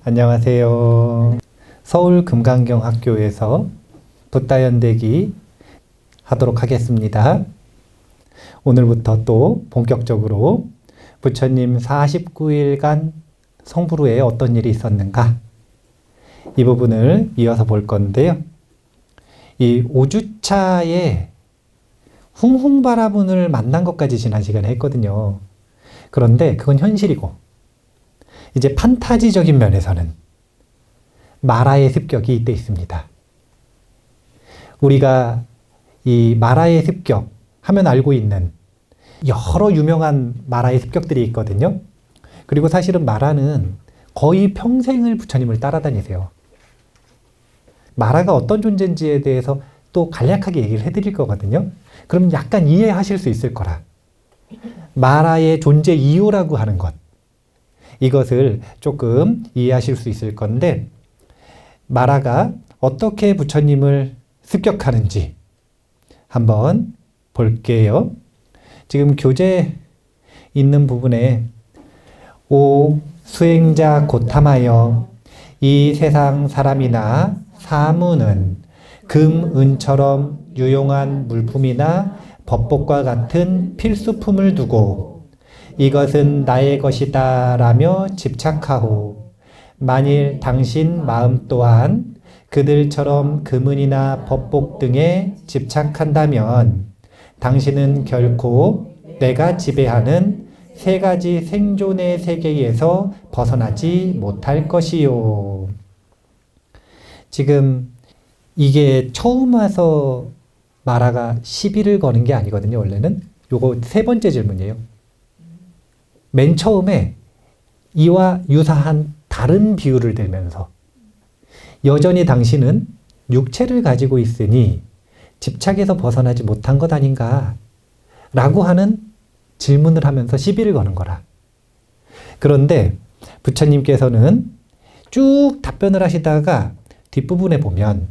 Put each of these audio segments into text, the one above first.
안녕하세요. 서울 금강경학교에서 붓다연대기 하도록 하겠습니다. 오늘부터 또 본격적으로 부처님 49일간 성부루에 어떤 일이 있었는가, 이 부분을 이어서 볼 건데요. 이 5주차에 훙훙바라문을 만난 것까지 지난 시간에 했거든요. 그런데 그건 현실이고, 이제 판타지적인 면에서는 마라의 습격이 이때 있습니다. 우리가 이 마라의 습격 하면 알고 있는 여러 유명한 마라의 습격들이 있거든요. 그리고 사실은 마라는 거의 평생을 부처님을 따라다니세요. 마라가 어떤 존재인지에 대해서 또 간략하게 얘기를 해드릴 거거든요. 그럼 약간 이해하실 수 있을 거라. 마라의 존재 이유라고 하는 것, 이것을 조금 이해하실 수 있을 건데, 마라가 어떻게 부처님을 습격하는지 한번 볼게요. 지금 교재 있는 부분에 오 수행자 고탐하여 이 세상 사람이나 사무는 금, 은처럼 유용한 물품이나 법복과 같은 필수품을 두고 이것은 나의 것이다 라며 집착하오. 만일 당신 마음 또한 그들처럼 금은이나 법복 등에 집착한다면 당신은 결코 내가 지배하는 세 가지 생존의 세계에서 벗어나지 못할 것이요. 지금 이게 처음 와서 마라가 시비를 거는 게 아니거든요. 원래는 요거 세 번째 질문이에요. 맨 처음에 이와 유사한 다른 비유를 들면서 여전히 당신은 육체를 가지고 있으니 집착에서 벗어나지 못한 것 아닌가 라고 하는 질문을 하면서 시비를 거는 거라. 그런데 부처님께서는 쭉 답변을 하시다가 뒷부분에 보면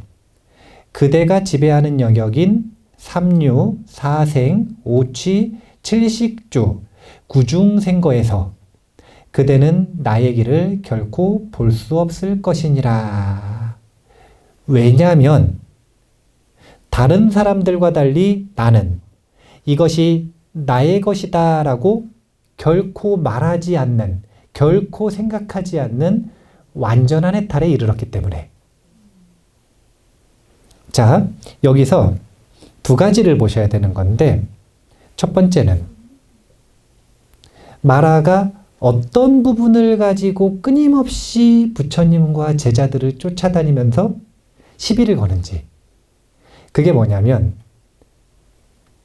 그대가 지배하는 영역인 삼류, 사생, 오취, 칠식주, 구중생거에서 그대는 나의 길을 결코 볼 수 없을 것이니라. 왜냐하면 다른 사람들과 달리 나는 이것이 나의 것이다 라고 결코 말하지 않는, 결코 생각하지 않는 완전한 해탈에 이르렀기 때문에. 자, 여기서 두 가지를 보셔야 되는 건데, 첫 번째는 마라가 어떤 부분을 가지고 끊임없이 부처님과 제자들을 쫓아다니면서 시비를 거는지. 그게 뭐냐면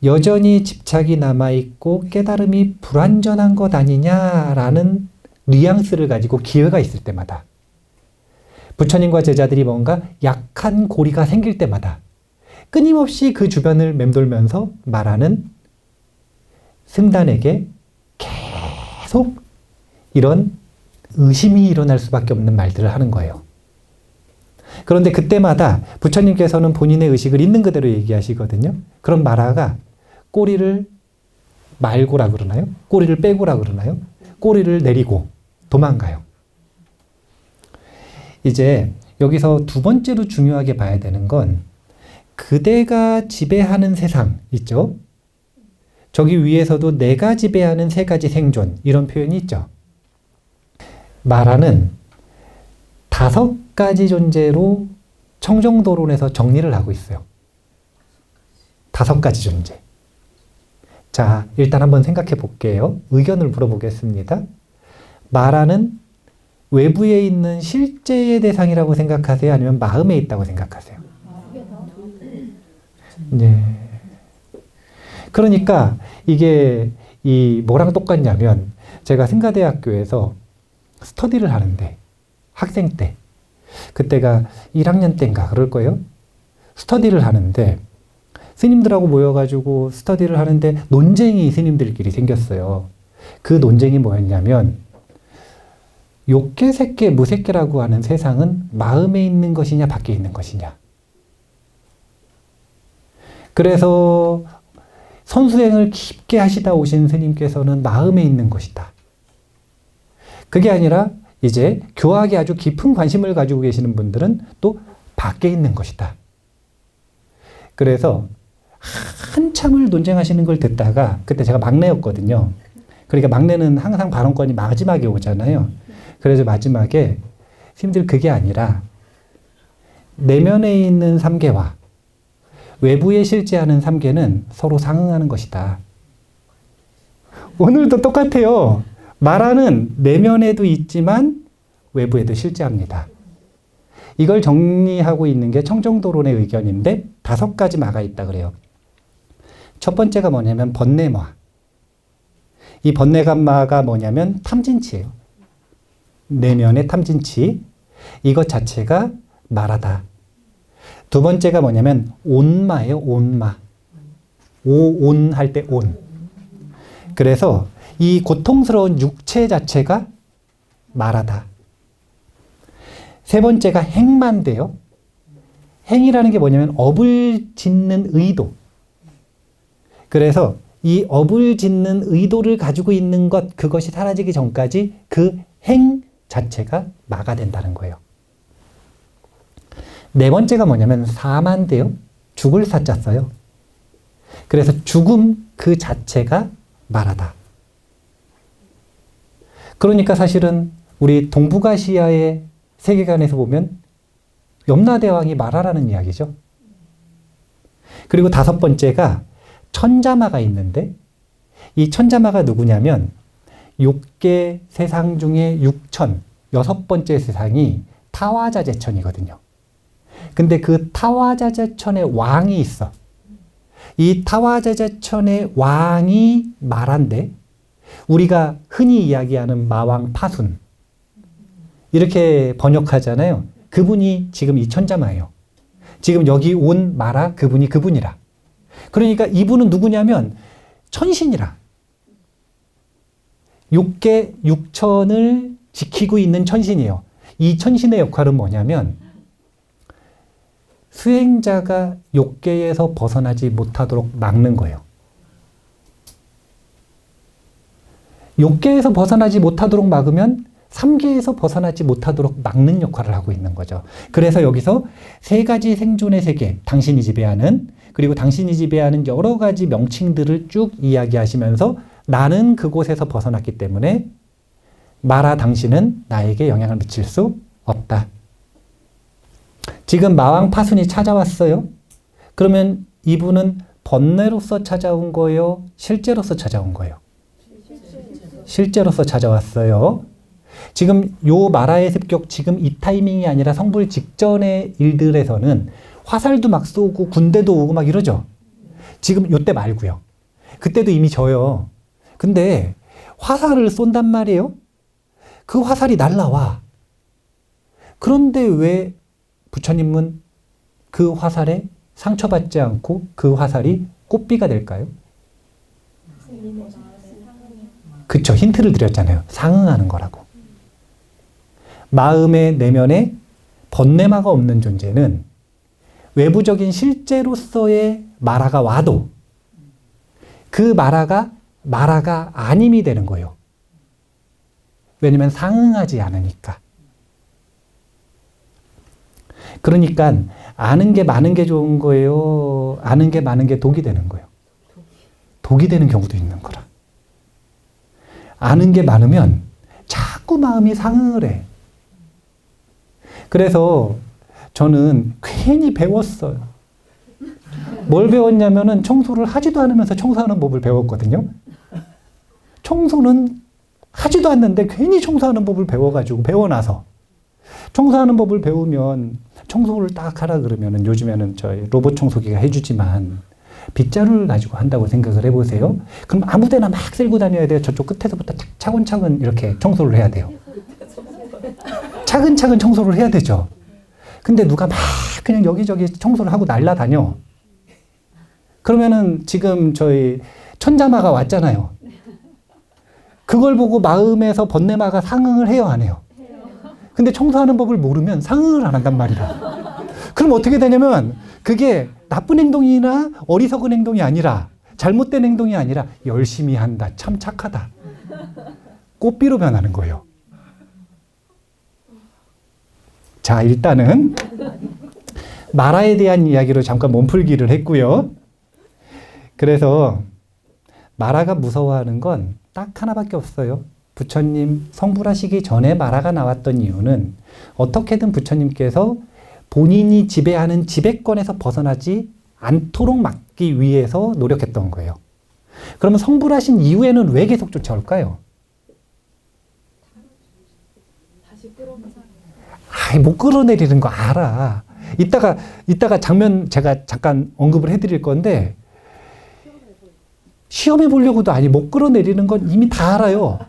여전히 집착이 남아있고 깨달음이 불완전한 것 아니냐라는 뉘앙스를 가지고 기회가 있을 때마다, 부처님과 제자들이 뭔가 약한 고리가 생길 때마다 끊임없이 그 주변을 맴돌면서 말하는 승단에게 계속 이런 의심이 일어날 수밖에 없는 말들을 하는 거예요. 그런데 그때마다 부처님께서는 본인의 의식을 있는 그대로 얘기하시거든요. 그럼 마라가 꼬리를 말고라 그러나요? 꼬리를 빼고라 그러나요? 꼬리를 내리고 도망가요. 이제 여기서 두 번째로 중요하게 봐야 되는 건 그대가 지배하는 세상 있죠? 저기 위에서도 내가 지배하는 세 가지 생존, 이런 표현이 있죠. 마라는 5가지 존재로 청정도론에서 정리를 하고 있어요. 5가지 존재. 자, 일단 한번 생각해 볼게요. 의견을 물어보겠습니다. 마라는 외부에 있는 실제의 대상이라고 생각하세요? 아니면 마음에 있다고 생각하세요? 네. 그러니까 이게 뭐랑 똑같냐면, 제가 승가대학교에서 스터디를 하는데, 학생 때, 그때가 1학년 때인가 그럴 거예요. 스터디를 하는데 스님들하고 모여가지고 스터디를 하는데 논쟁이 스님들끼리 생겼어요. 그 논쟁이 뭐였냐면, 욕계, 색계, 무색계라고 하는 세상은 마음에 있는 것이냐 밖에 있는 것이냐. 그래서 선수행을 깊게 하시다 오신 스님께서는 마음에 있는 것이다. 그게 아니라 이제 교학에 아주 깊은 관심을 가지고 계시는 분들은 또 밖에 있는 것이다. 그래서 한참을 논쟁하시는 걸 듣다가 그때 제가 막내였거든요. 그러니까 막내는 항상 발언권이 마지막에 오잖아요. 그래서 마지막에 스님들 그게 아니라 내면에 있는 삼계와 외부에 실제하는 삼계는 서로 상응하는 것이다. 오늘도 똑같아요. 마라는 내면에도 있지만 외부에도 실제합니다. 이걸 정리하고 있는 게 청정도론의 의견인데 5가지 마가 있다 그래요. 첫 번째가 뭐냐면 번뇌마. 이 번뇌감마가 뭐냐면 탐진치예요. 내면의 탐진치. 이것 자체가 마라다. 두 번째가 뭐냐면 온마예요. 온마. 오온 할 때 온. 그래서 이 고통스러운 육체 자체가 마라다. 세 번째가 행만데요. 행이라는 게 뭐냐면 업을 짓는 의도. 그래서 이 업을 짓는 의도를 가지고 있는 것, 그것이 사라지기 전까지 그 행 자체가 마가 된다는 거예요. 네 번째가 뭐냐면 사만데요. 죽을 사자 써요. 그래서 죽음 그 자체가 마라다. 그러니까 사실은 우리 동북아시아의 세계관에서 보면 염라대왕이 마라라는 이야기죠. 그리고 5번째가 천자마가 있는데 이 천자마가 누구냐면 6개 세상 중에 6천, 6번째 세상이 타화자재천이거든요. 근데 그 타화자재천의 왕이 있어. 이 타화자재천의 왕이 마라인데 우리가 흔히 이야기하는 마왕 파순 이렇게 번역하잖아요. 그분이 지금 이 천자마예요. 지금 여기 온 마라 그분이라. 그러니까 이분은 누구냐면 천신이라. 6개 6천을 지키고 있는 천신이에요. 이 천신의 역할은 뭐냐면 수행자가 6개에서 벗어나지 못하도록 막는 거예요. 6개에서 벗어나지 못하도록 막으면 3계에서 벗어나지 못하도록 막는 역할을 하고 있는 거죠. 그래서 여기서 3가지 생존의 세계, 당신이 지배하는, 그리고 당신이 지배하는 여러 가지 명칭들을 쭉 이야기하시면서 나는 그곳에서 벗어났기 때문에 마라 당신은 나에게 영향을 미칠 수 없다. 지금 마왕 파순이 찾아왔어요. 그러면 이분은 번뇌로서 찾아온 거예요? 실제로서 찾아온 거예요? 실제로서 찾아왔어요. 지금 요 마라의 습격 지금 이 타이밍이 아니라 성불 직전의 일들에서는 화살도 막 쏘고 군대도 오고 막 이러죠. 지금 요때 말고요. 그때도 이미 져요. 근데 화살을 쏜단 말이에요. 그 화살이 날라와. 그런데 왜 부처님은 그 화살에 상처받지 않고 그 화살이 꽃비가 될까요? 그쵸. 힌트를 드렸잖아요. 상응하는 거라고. 마음의 내면에 번뇌마가 없는 존재는 외부적인 실제로서의 마라가 와도 그 마라가 아님이 되는 거예요. 왜냐면 상응하지 않으니까. 그러니까 아는 게 많은 게 좋은 거예요? 아는 게 많은 게 독이 되는 거예요? 독이 되는 경우도 있는 거라. 아는 게 많으면 자꾸 마음이 상응을 해. 그래서 저는 괜히 배웠어요. 뭘 배웠냐면은 청소를 하지도 않으면서 청소하는 법을 배웠거든요. 청소는 하지도 않는데 괜히 청소하는 법을 배워놔서. 청소하는 법을 배우면 청소를 딱 하라 그러면은 요즘에는 저희 로봇 청소기가 해주지만 빗자루를 가지고 한다고 생각을 해보세요. 그럼 아무 데나 막 쓸고 다녀야 돼요. 저쪽 끝에서부터 차근차근 이렇게 청소를 해야 돼요. 차근차근 청소를 해야 되죠. 근데 누가 막 그냥 여기저기 청소를 하고 날라다녀. 그러면은 지금 저희 천자마가 왔잖아요. 그걸 보고 마음에서 번뇌마가 상응을 해요, 안 해요? 근데 청소하는 법을 모르면 상응을 안 한단 말이다. 그럼 어떻게 되냐면 그게 나쁜 행동이나 어리석은 행동이 아니라 잘못된 행동이 아니라 열심히 한다. 참 착하다. 꽃비로 변하는 거예요. 자, 일단은 마라에 대한 이야기로 잠깐 몸풀기를 했고요. 그래서 마라가 무서워하는 건 딱 하나밖에 없어요. 부처님 성불하시기 전에 마라가 나왔던 이유는 어떻게든 부처님께서 본인이 지배하는 지배권에서 벗어나지 않도록 막기 위해서 노력했던 거예요. 그러면 성불하신 이후에는 왜 계속 쫓아올까요? 아이, 못 끌어내리는 거 알아. 이따가 장면 제가 잠깐 언급을 해드릴 건데, 시험해 보려고도 아니, 못 끌어내리는 건 이미 다 알아요.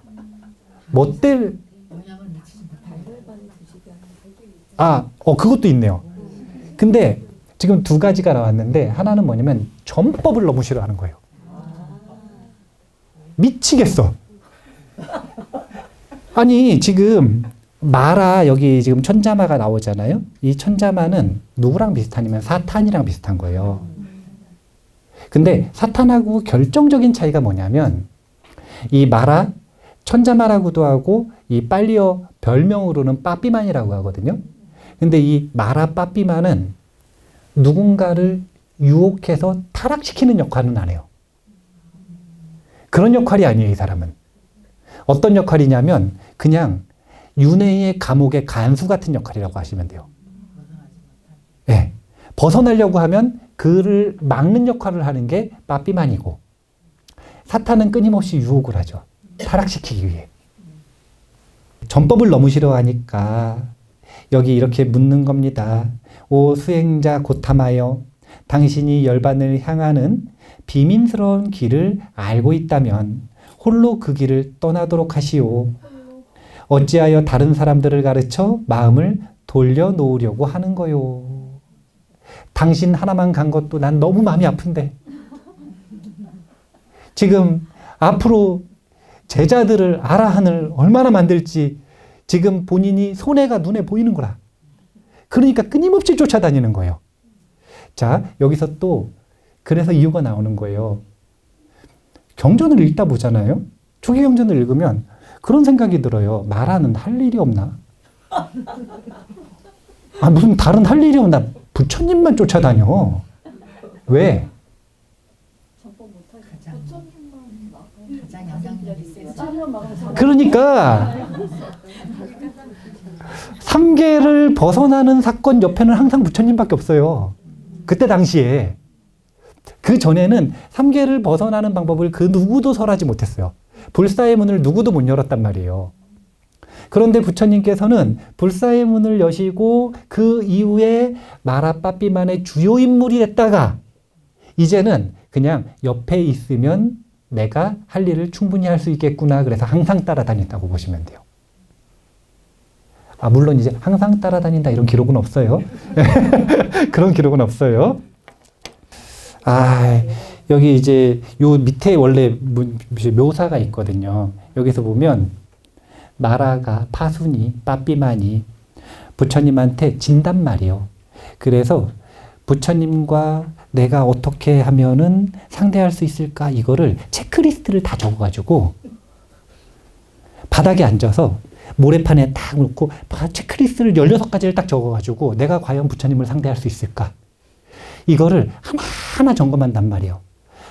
그것도 있네요. 근데 지금 두 가지가 나왔는데, 하나는 뭐냐면 전법을 너무 싫어하는 거예요. 미치겠어. 아니, 지금 마라, 여기 지금 천자마가 나오잖아요. 이 천자마는 누구랑 비슷하냐면 사탄이랑 비슷한 거예요. 근데 사탄하고 결정적인 차이가 뭐냐면, 이 마라, 천자마라고도 하고, 이 빨리어 별명으로는 빠삐만이라고 하거든요. 근데 이 마라 빠삐만은 누군가를 유혹해서 타락시키는 역할은 안 해요. 그런 역할이 아니에요, 이 사람은. 어떤 역할이냐면, 그냥 윤회의 감옥의 간수 같은 역할이라고 하시면 돼요. 네. 벗어나려고 하면 그를 막는 역할을 하는 게 빠삐만이고, 사탄은 끊임없이 유혹을 하죠. 타락시키기 위해. 전법을 너무 싫어하니까 여기 이렇게 묻는 겁니다. 오 수행자 고타마여, 당신이 열반을 향하는 비밀스러운 길을 알고 있다면 홀로 그 길을 떠나도록 하시오. 어찌하여 다른 사람들을 가르쳐 마음을 돌려놓으려고 하는 거요. 당신 하나만 간 것도 난 너무 마음이 아픈데, 지금 앞으로 제자들을 아라한을 얼마나 만들지 지금 본인이 손해가 눈에 보이는 거라. 그러니까 끊임없이 쫓아다니는 거예요. 자, 여기서 또 그래서 이유가 나오는 거예요. 경전을 읽다 보잖아요. 초기 경전을 읽으면 그런 생각이 들어요. 마라는 할 일이 없나? 무슨 다른 할 일이 없나? 부처님만 쫓아다녀. 왜? 그러니까 삼계를 벗어나는 사건 옆에는 항상 부처님밖에 없어요. 그때 당시에. 그 전에는 삼계를 벗어나는 방법을 그 누구도 설하지 못했어요. 불사의 문을 누구도 못 열었단 말이에요. 그런데 부처님께서는 불사의 문을 여시고 그 이후에 마라빠삐만의 주요 인물이 됐다가 이제는 그냥 옆에 있으면 내가 할 일을 충분히 할 수 있겠구나. 그래서 항상 따라다닌다고 보시면 돼요. 물론 이제 항상 따라다닌다 이런 기록은 없어요. 그런 기록은 없어요. 여기 이제 요 밑에 원래 묘사가 있거든요. 여기서 보면 마라가 파순이 빠삐만이 부처님한테 진단 말이에요. 그래서 부처님과 내가 어떻게 하면은 상대할 수 있을까 이거를 체크리스트를 다 적어가지고 바닥에 앉아서 모래판에 딱 놓고 체크리스트를 16가지를 딱 적어가지고 내가 과연 부처님을 상대할 수 있을까 이거를 하나하나 점검한단 말이에요.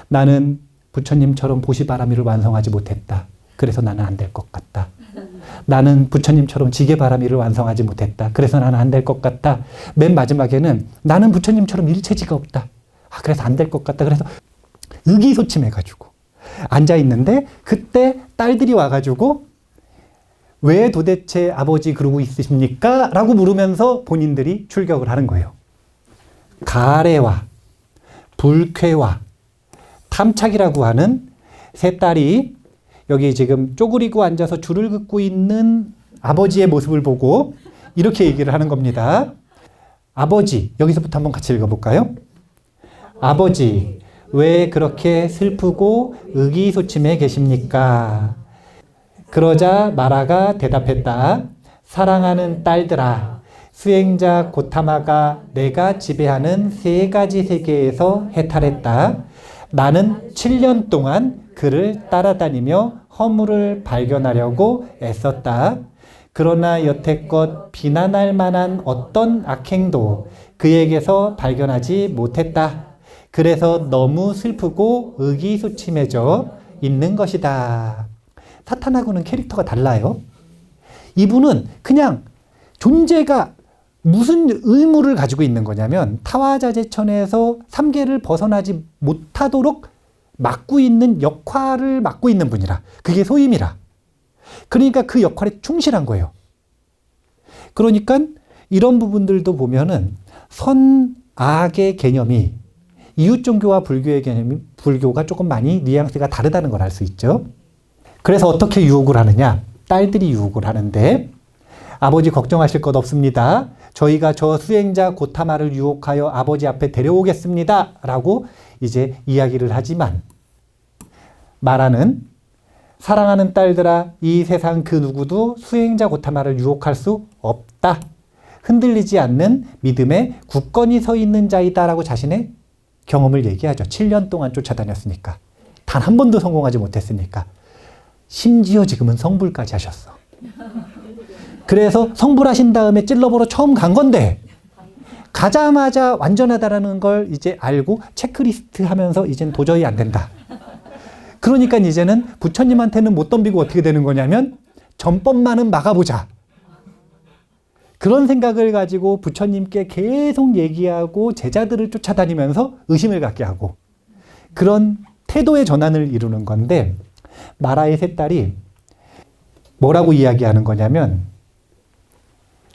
나는 부처님처럼 보시바라미를 완성하지 못했다. 그래서 나는 안 될 것 같다. 나는 부처님처럼 지게바라미를 완성하지 못했다. 그래서 나는 안 될 것 같다. 맨 마지막에는 나는 부처님처럼 일체지가 없다. 그래서 안 될 것 같다. 그래서 의기소침해가지고 앉아있는데 그때 딸들이 와가지고 왜 도대체 아버지 그러고 있으십니까? 라고 물으면서 본인들이 출격을 하는 거예요. 가래와 불쾌와 탐착이라고 하는 세 딸이 여기 지금 쪼그리고 앉아서 줄을 긋고 있는 아버지의 모습을 보고 이렇게 얘기를 하는 겁니다. 아버지, 여기서부터 한번 같이 읽어볼까요? 아버지, 왜 그렇게 슬프고 의기소침해 계십니까? 그러자 마라가 대답했다. 사랑하는 딸들아, 수행자 고타마가 내가 지배하는 3가지 세계에서 해탈했다. 나는 7년 동안 그를 따라다니며 허물을 발견하려고 애썼다. 그러나 여태껏 비난할 만한 어떤 악행도 그에게서 발견하지 못했다. 그래서 너무 슬프고 의기소침해져 있는 것이다. 사탄하고는 캐릭터가 달라요. 이분은 그냥 존재가 무슨 의무를 가지고 있는 거냐면 타화자재천에서 삼계를 벗어나지 못하도록 맡고 있는 역할을 맡고 있는 분이라. 그게 소임이라. 그러니까 그 역할에 충실한 거예요. 그러니까 이런 부분들도 보면은 선악의 개념이 이웃종교와 불교의 개념이 불교가 조금 많이 뉘앙스가 다르다는 걸 알 수 있죠. 그래서 어떻게 유혹을 하느냐? 딸들이 유혹을 하는데 아버지 걱정하실 것 없습니다. 저희가 저 수행자 고타마를 유혹하여 아버지 앞에 데려오겠습니다. 라고 이제 이야기를 하지만 마라는 사랑하는 딸들아 이 세상 그 누구도 수행자 고타마를 유혹할 수 없다. 흔들리지 않는 믿음에 굳건히 서 있는 자이다 라고 자신의 경험을 얘기하죠. 7년 동안 쫓아다녔으니까. 단 한 번도 성공하지 못했으니까. 심지어 지금은 성불까지 하셨어. 그래서 성불하신 다음에 찔러보러 처음 간 건데 가자마자 완전하다라는 걸 이제 알고 체크리스트 하면서 이젠 도저히 안 된다. 그러니까 이제는 부처님한테는 못 덤비고 어떻게 되는 거냐면 전법만은 막아보자. 그런 생각을 가지고 부처님께 계속 얘기하고 제자들을 쫓아다니면서 의심을 갖게 하고 그런 태도의 전환을 이루는 건데 마라의 세 딸이 뭐라고 이야기하는 거냐면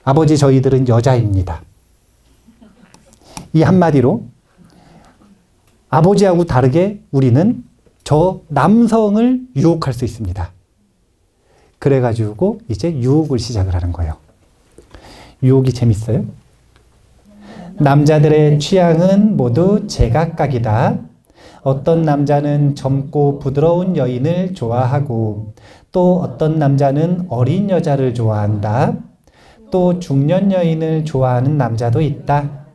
아버지 저희들은 여자입니다. 이 한마디로 아버지하고 다르게 우리는 저 남성을 유혹할 수 있습니다. 그래가지고 이제 유혹을 시작을 하는 거예요. 유혹이 재밌어요. 남자들의 취향은 모두 제각각이다. 어떤 남자는 젊고 부드러운 여인을 좋아하고 또 어떤 남자는 어린 여자를 좋아한다. 또 중년 여인을 좋아하는 남자도 있다.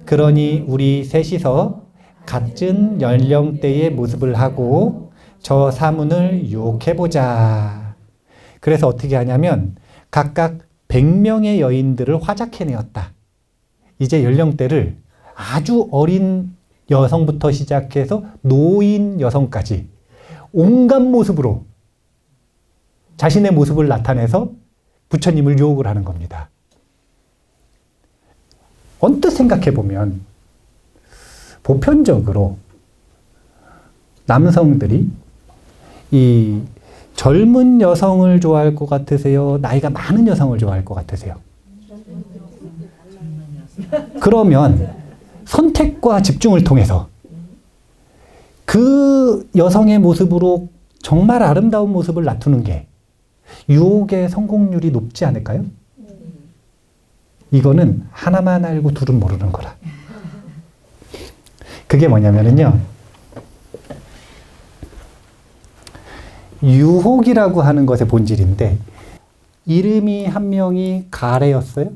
그러니 우리 셋이서 같은 연령대의 모습을 하고 저 사문을 유혹해보자. 그래서 어떻게 하냐면 각각 100명의 여인들을 화작해내었다. 이제 연령대를 아주 어린 여성부터 시작해서 노인 여성까지 온갖 모습으로 자신의 모습을 나타내서 부처님을 유혹을 하는 겁니다. 언뜻 생각해보면 보편적으로 남성들이 이 젊은 여성을 좋아할 것 같으세요? 나이가 많은 여성을 좋아할 것 같으세요? 그러면 선택과 집중을 통해서 그 여성의 모습으로 정말 아름다운 모습을 나타내는 게 유혹의 성공률이 높지 않을까요? 이거는 하나만 알고 둘은 모르는 거라. 그게 뭐냐면요. 유혹이라고 하는 것의 본질인데 이름이 한 명이 가래였어요.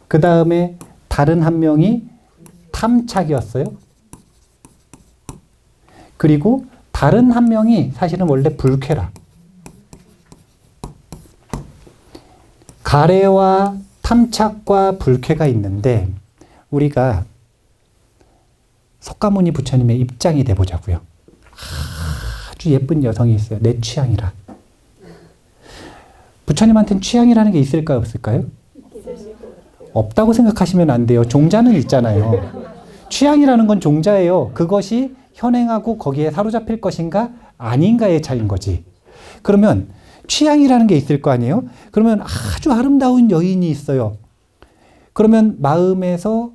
그 다음에 다른 한 명이 탐착이었어요. 그리고 다른 한 명이 사실은 원래 불쾌라. 가래와 탐착과 불쾌가 있는데 우리가 석가모니 부처님의 입장이 돼보자고요. 아주 예쁜 여성이 있어요. 내 취향이라. 부처님한테는 취향이라는 게 있을까요? 없을까요? 없다고 생각하시면 안 돼요. 종자는 있잖아요. 취향이라는 건 종자예요. 그것이 현행하고 거기에 사로잡힐 것인가 아닌가의 차이인 거지. 그러면 취향이라는 게 있을 거 아니에요? 그러면 아주 아름다운 여인이 있어요. 그러면 마음에서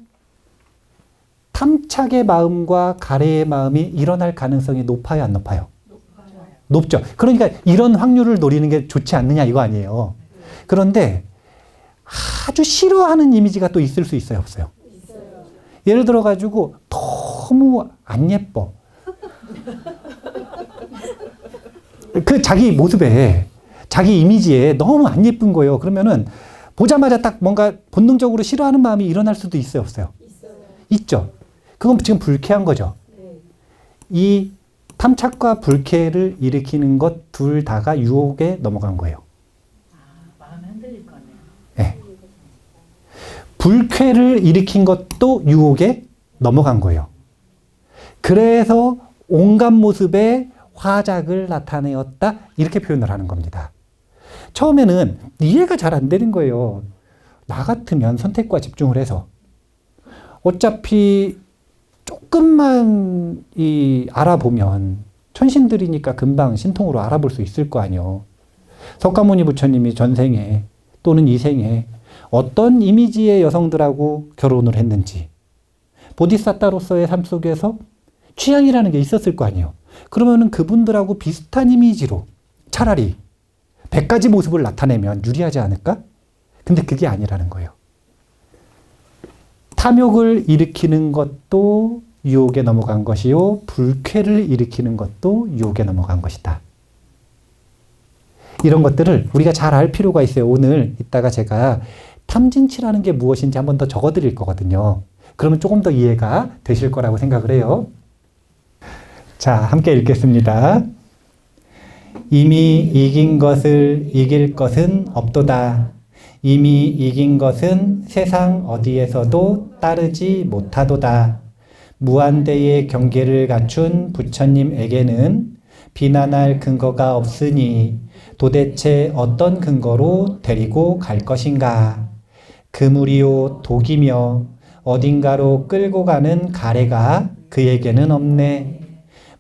탐착의 마음과 가래의 마음이 일어날 가능성이 높아요, 안 높아요? 높죠. 그러니까 이런 확률을 노리는 게 좋지 않느냐 이거 아니에요. 그런데 아주 싫어하는 이미지가 또 있을 수 있어요, 없어요? 예를 들어 가지고 너무 안 예뻐. 그 자기 모습에 자기 이미지에 너무 안 예쁜 거예요. 그러면은 보자마자 딱 뭔가 본능적으로 싫어하는 마음이 일어날 수도 있어요, 없어요? 있죠. 그건 지금 불쾌한 거죠. 이 탐착과 불쾌를 일으키는 것 둘 다가 유혹에 넘어간 거예요. 불쾌를 일으킨 것도 유혹에 넘어간 거예요. 그래서 온갖 모습의 화작을 나타내었다. 이렇게 표현을 하는 겁니다. 처음에는 이해가 잘 안 되는 거예요. 나 같으면 선택과 집중을 해서 어차피 조금만 알아보면 천신들이니까 금방 신통으로 알아볼 수 있을 거 아니에요. 석가모니 부처님이 전생에 또는 이생에 어떤 이미지의 여성들하고 결혼을 했는지, 보디사타로서의 삶 속에서 취향이라는 게 있었을 거 아니에요. 그러면은 그분들하고 비슷한 이미지로 차라리 100가지 모습을 나타내면 유리하지 않을까? 근데 그게 아니라는 거예요. 탐욕을 일으키는 것도 유혹에 넘어간 것이요, 불쾌를 일으키는 것도 유혹에 넘어간 것이다. 이런 것들을 우리가 잘 알 필요가 있어요. 오늘 이따가 제가 탐진치라는 게 무엇인지 한번 더 적어드릴 거거든요. 그러면 조금 더 이해가 되실 거라고 생각을 해요. 자, 함께 읽겠습니다. 이미 이긴 것을 이길 것은 없도다. 이미 이긴 것은 세상 어디에서도 따르지 못하도다. 무한대의 경계를 갖춘 부처님에게는 비난할 근거가 없으니 도대체 어떤 근거로 데리고 갈 것인가? 그물이요 독이며 어딘가로 끌고 가는 가래가 그에게는 없네.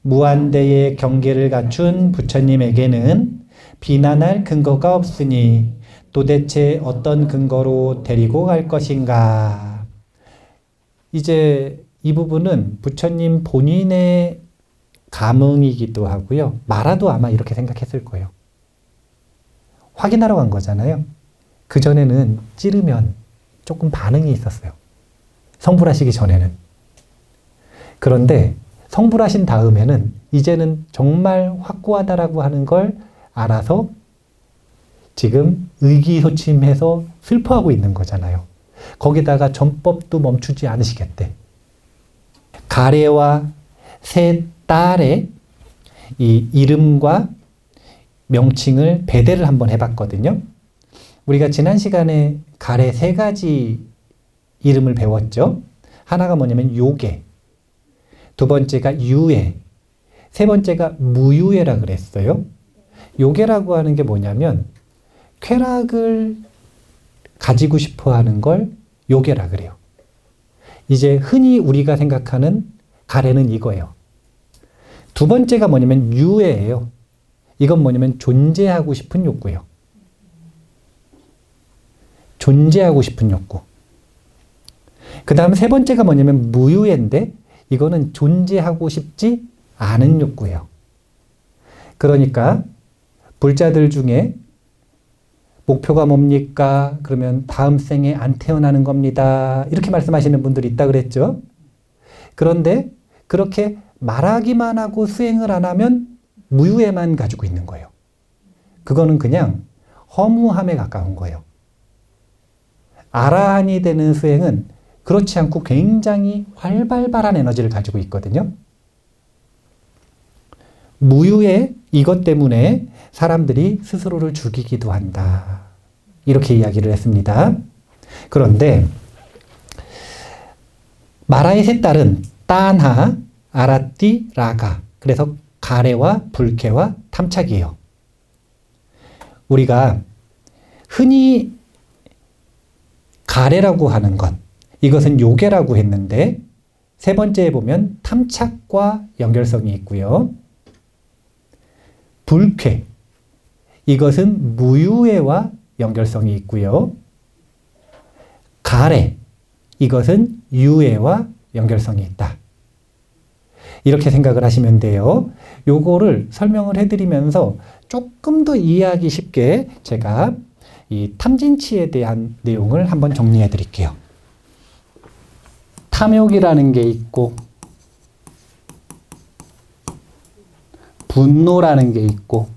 무한대의 경계를 갖춘 부처님에게는 비난할 근거가 없으니 도대체 어떤 근거로 데리고 갈 것인가? 이제 이 부분은 부처님 본인의 감흥이기도 하고요. 마라도 아마 이렇게 생각했을 거예요. 확인하러 간 거잖아요. 그전에는 찌르면 조금 반응이 있었어요. 성불하시기 전에는. 그런데 성불하신 다음에는 이제는 정말 확고하다라고 하는 걸 알아서 지금 의기소침해서 슬퍼하고 있는 거잖아요. 거기다가 전법도 멈추지 않으시겠대. 가래와 세 딸의 이 이름과 명칭을 배대를 한번 해봤거든요. 우리가 지난 시간에 가래 세 가지 이름을 배웠죠. 하나가 뭐냐면 요괴, 두 번째가 유괴, 세 번째가 무유괴라 그랬어요. 요괴라고 하는 게 뭐냐면 쾌락을 가지고 싶어 하는 걸 요괴라 그래요. 이제 흔히 우리가 생각하는 가래는 이거예요. 두 번째가 뭐냐면 유괴예요. 이건 뭐냐면 존재하고 싶은 욕구예요. 존재하고 싶은 욕구. 그 다음 세 번째가 뭐냐면 무유괴인데 이거는 존재하고 싶지 않은 욕구예요. 그러니까 불자들 중에 목표가 뭡니까? 그러면 다음 생에 안 태어나는 겁니다. 이렇게 말씀하시는 분들이 있다 그랬죠. 그런데 그렇게 말하기만 하고 수행을 안 하면 무유에만 가지고 있는 거예요. 그거는 그냥 허무함에 가까운 거예요. 아라한이 되는 수행은 그렇지 않고 굉장히 활발한 에너지를 가지고 있거든요. 무유의 이것 때문에 사람들이 스스로를 죽이기도 한다. 이렇게 이야기를 했습니다. 그런데 마라의 세 딸은 따나, 아라띠, 라가. 그래서 가래와 불쾌와 탐착이에요. 우리가 흔히 가래라고 하는 것, 이것은 요괴라고 했는데 세 번째에 보면 탐착과 연결성이 있고요. 불쾌, 이것은 무유회와 연결성이 있고요. 가래, 이것은 유회와 연결성이 있다. 이렇게 생각을 하시면 돼요. 요거를 설명을 해드리면서 조금 더 이해하기 쉽게 제가 이 탐진치에 대한 내용을 한번 정리해 드릴게요. 탐욕이라는 게 있고 분노라는 게 있고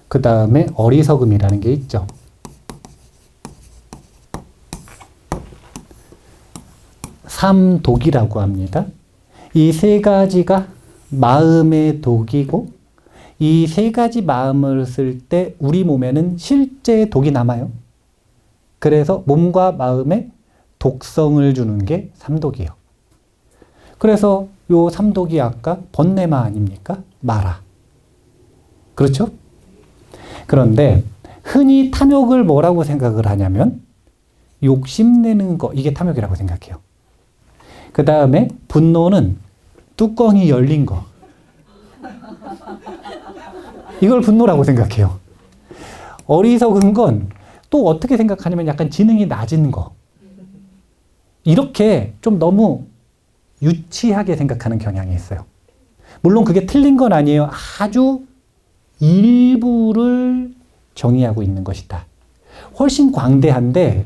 그 다음에 어리석음이라는 게 있죠. 삼독이라고 합니다. 이 세 가지가 마음의 독이고 이 세 가지 마음을 쓸 때 우리 몸에는 실제 독이 남아요. 그래서 몸과 마음에 독성을 주는 게 삼독이에요. 그래서 요 삼독이 아까 번뇌마 아닙니까? 마라. 그렇죠? 그런데 흔히 탐욕을 뭐라고 생각을 하냐면 욕심내는 거, 이게 탐욕이라고 생각해요. 그 다음에 분노는 뚜껑이 열린 거. 이걸 분노라고 생각해요. 어리석은 건 또 어떻게 생각하냐면 약간 지능이 낮은 거. 이렇게 좀 너무 유치하게 생각하는 경향이 있어요. 물론 그게 틀린 건 아니에요. 아주 일부를 정의하고 있는 것이다. 훨씬 광대한데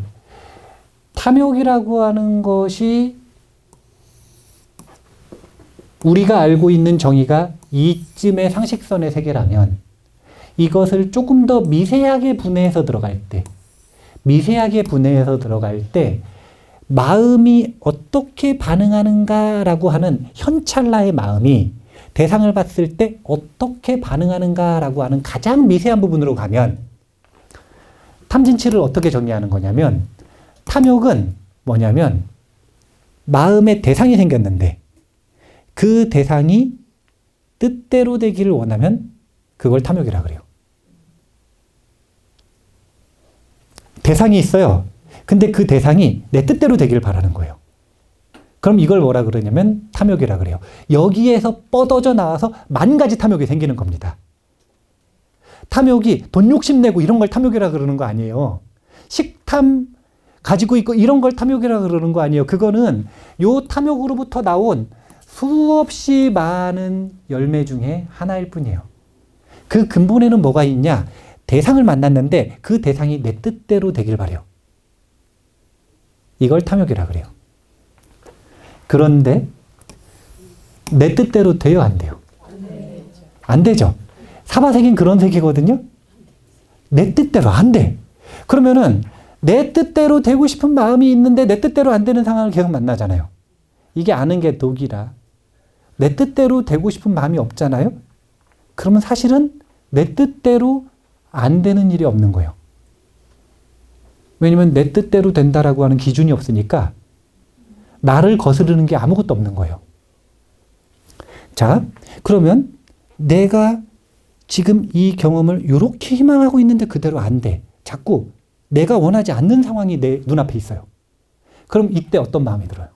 탐욕이라고 하는 것이 우리가 알고 있는 정의가 이쯤의 상식선의 세계라면 이것을 조금 더 미세하게 분해해서 들어갈 때 마음이 어떻게 반응하는가라고 하는 현찰나의 마음이 대상을 봤을 때 어떻게 반응하는가라고 하는 가장 미세한 부분으로 가면 탐진치를 어떻게 정리하는 거냐면 탐욕은 뭐냐면 마음의 대상이 생겼는데 그 대상이 뜻대로 되기를 원하면 그걸 탐욕이라 그래요. 대상이 있어요. 근데 그 대상이 내 뜻대로 되기를 바라는 거예요. 그럼 이걸 뭐라 그러냐면 탐욕이라 그래요. 여기에서 뻗어져 나와서 만 가지 탐욕이 생기는 겁니다. 탐욕이 돈 욕심내고 이런 걸 탐욕이라 그러는 거 아니에요. 식탐 가지고 있고 이런 걸 탐욕이라 그러는 거 아니에요. 그거는 요 탐욕으로부터 나온 수없이 많은 열매 중에 하나일 뿐이에요. 그 근본에는 뭐가 있냐? 대상을 만났는데 그 대상이 내 뜻대로 되길 바래요. 이걸 탐욕이라 그래요. 그런데 내 뜻대로 돼요? 안 돼요? 안 되죠. 사바세계는 그런 세계거든요. 내 뜻대로 안 돼. 그러면은 내 뜻대로 되고 싶은 마음이 있는데 내 뜻대로 안 되는 상황을 계속 만나잖아요. 이게 아는 게 독이라. 내 뜻대로 되고 싶은 마음이 없잖아요. 그러면 사실은 내 뜻대로 안 되는 일이 없는 거예요. 왜냐면 내 뜻대로 된다라고 하는 기준이 없으니까 나를 거스르는 게 아무것도 없는 거예요. 자, 그러면 내가 지금 이 경험을 이렇게 희망하고 있는데 그대로 안 돼. 자꾸 내가 원하지 않는 상황이 내 눈앞에 있어요. 그럼 이때 어떤 마음이 들어요?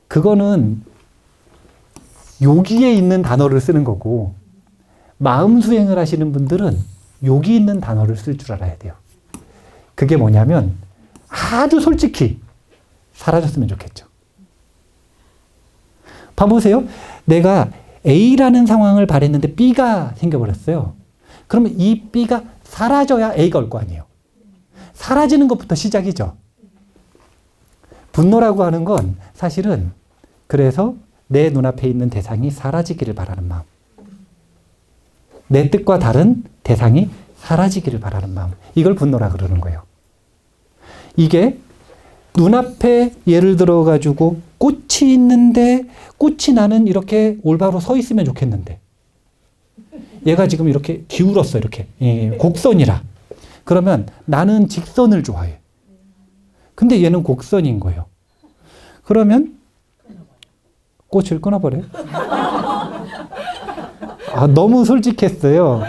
그거는 여기에 있는 단어를 쓰는 거고 마음 수행을 하시는 분들은 여기 있는 단어를 쓸 줄 알아야 돼요. 그게 뭐냐면 아주 솔직히 사라졌으면 좋겠죠. 봐보세요. 내가 A라는 상황을 바랬는데 B가 생겨버렸어요. 그러면 이 B가 사라져야 A가 올 거 아니에요. 사라지는 것부터 시작이죠. 분노라고 하는 건 사실은 그래서 내 눈앞에 있는 대상이 사라지기를 바라는 마음. 내 뜻과 다른 대상이 사라지기를 바라는 마음. 이걸 분노라 그러는 거예요. 이게 눈앞에 예를 들어 가지고 꽃이 있는데 꽃이 나는 이렇게 올바로 서 있으면 좋겠는데 얘가 지금 이렇게 기울었어. 이렇게 곡선이라. 그러면 나는 직선을 좋아해. 근데 얘는 곡선인 거예요. 그러면 꽃을 끊어버려요. 너무 솔직했어요.